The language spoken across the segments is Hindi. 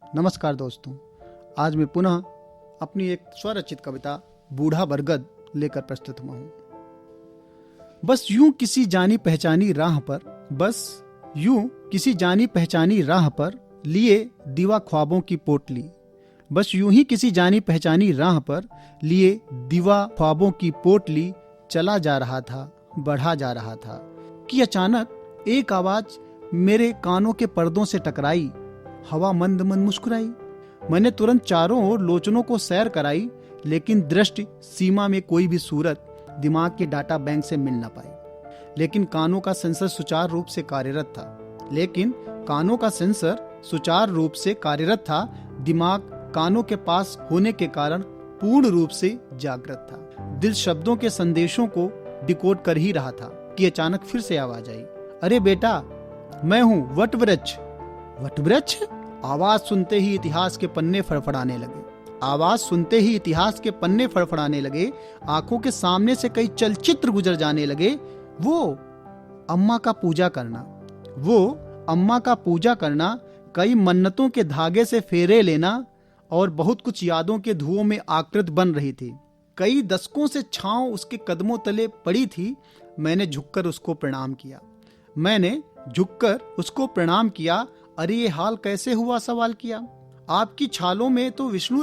नमस्कार दोस्तों, आज मैं पुनः अपनी एक स्वरचित कविता बूढ़ा बरगद लेकर प्रस्तुत हुआ हूँ। बस यूं किसी जानी पहचानी राह पर, बस यूं किसी जानी पहचानी राह पर लिए दीवा ख्वाबों की पोटली, बस यूं ही किसी जानी पहचानी राह पर लिए दीवा ख्वाबों की पोटली चला जा रहा था, बढ़ा जा रहा था कि अचानक एक आवाज मेरे कानों के पर्दों से टकराई। हवा मंद मंद मुस्कुराई। मैंने तुरंत चारों ओर लोचनों को सैर कराई, लेकिन दृष्टि सीमा में कोई भी सूरत दिमाग के डाटा बैंक से मिल न पाई। लेकिन कानों का सेंसर सुचारू रूप से कार्यरत था। दिमाग कानों के पास होने के कारण पूर्ण रूप से जागृत था। दिल शब्दों के संदेशों को डिकोड कर ही रहा था कि अचानक फिर से आवाज आई, अरे बेटा, मैं हूँ वटवृक्ष। वटवृक्ष? आवाज सुनते ही इतिहास के पन्ने फड़फड़ाने लगे। आंखों के सामने से कई चलचित्र गुजर जाने लगे। वो अम्मा का पूजा करना, कई मन्नतों के धागे से फेरे लेना और बहुत कुछ यादों के धुओं में आकृत बन रही थी। कई दशकों से छांव उसके कदमों तले पड़ी थी। मैंने झुककर उसको प्रणाम किया। अरे ये हाल कैसे हुआ? सवाल किया। आपकी छालों में तो विष्णु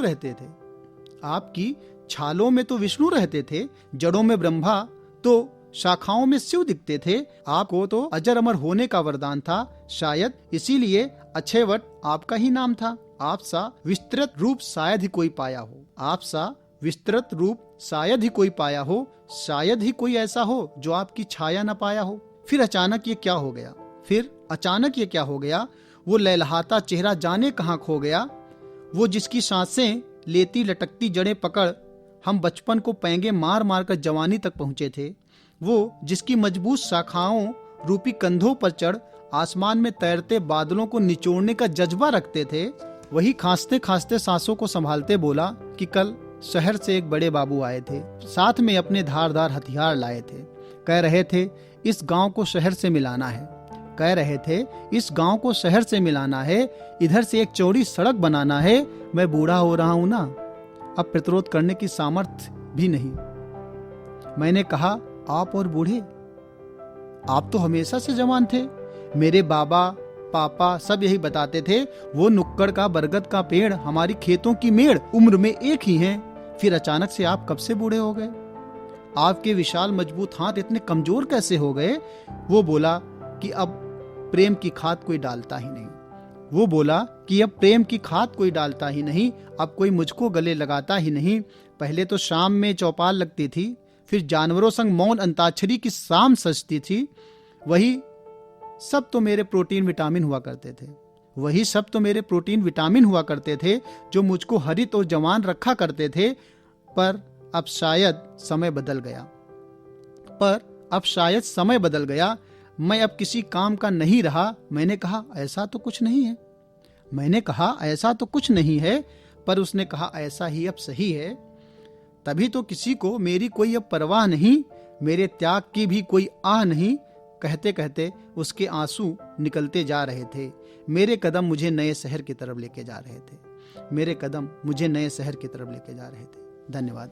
रहते थे, जड़ों में ब्रह्मा तो शाखाओं में शिव दिखते थे। आपको तो अजर अमर होने का वरदान था, शायद इसीलिए अक्षयवट आपका ही नाम था। आपसा विस्तृत रूप शायद ही कोई पाया हो, शायद ही कोई ऐसा हो जो आपकी छाया न पाया हो। फिर अचानक ये क्या हो गया? वो लहलहाता चेहरा जाने कहाँ खो गया। वो जिसकी सांसें लेती लटकती जड़ें पकड़ हम बचपन को पैंगे मार मार कर जवानी तक पहुंचे थे। वो जिसकी मजबूत शाखाओं रूपी कंधों पर चढ़ आसमान में तैरते बादलों को निचोड़ने का जज्बा रखते थे, वही खांसते खांसते सांसों को संभालते बोला कि कल शहर से एक बड़े बाबू आए थे, साथ में अपने धारदार हथियार लाए थे। कह रहे थे इस गांव को शहर से मिलाना है, इधर से एक चौड़ी सड़क बनाना है। मैं बूढ़ा हो रहा हूं ना, अब प्रतिरोध करने की सामर्थ्य भी नहीं। मैंने कहा, आप और बूढ़े? आप तो हमेशा से जवान थे। मेरे बाबा पापा सब यही बताते थे। वो नुक्कड़ का बरगद का पेड़, हमारी खेतों की मेड़, उम्र में एक ही हैं। फिर अचानक से आप कब से बूढ़े हो गए? आपके विशाल मजबूत हाथ इतने कमजोर कैसे हो गए? वो बोला कि अब प्रेम की खाद कोई डालता ही नहीं। अब कोई मुझको गले लगाता ही नहीं। पहले तो शाम में चौपाल लगती थी, फिर जानवरों संग मौन अंताक्षरी की शाम सजती थी। वही सब तो मेरे प्रोटीन विटामिन हुआ करते थे जो मुझको हरित और जवान रखा करते थे। पर अब शायद समय बदल गया। मैं अब किसी काम का नहीं रहा। मैंने कहा, ऐसा तो कुछ नहीं है। पर उसने कहा, ऐसा ही अब सही है। तभी तो किसी को मेरी कोई अब परवाह नहीं, मेरे त्याग की भी कोई आह नहीं। कहते कहते उसके आंसू निकलते जा रहे थे। मेरे कदम मुझे नए शहर की तरफ लेके जा रहे थे। धन्यवाद।